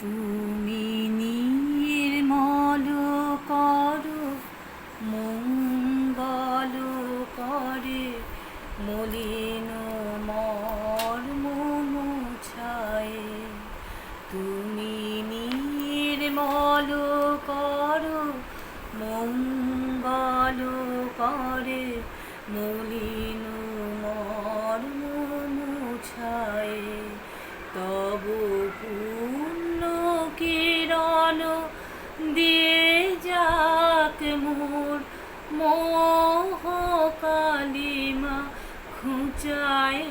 তুমি নির্মল করো মঙ্গল করে মলিন মর্ম মুছায়। তুমি নির্মল করো মঙ্গল করে মলিন মর্ম মুছায়। তব পূর্ণ কিরণ দিয়ে যাক মোর মোহ কালিমা ঘুচায়।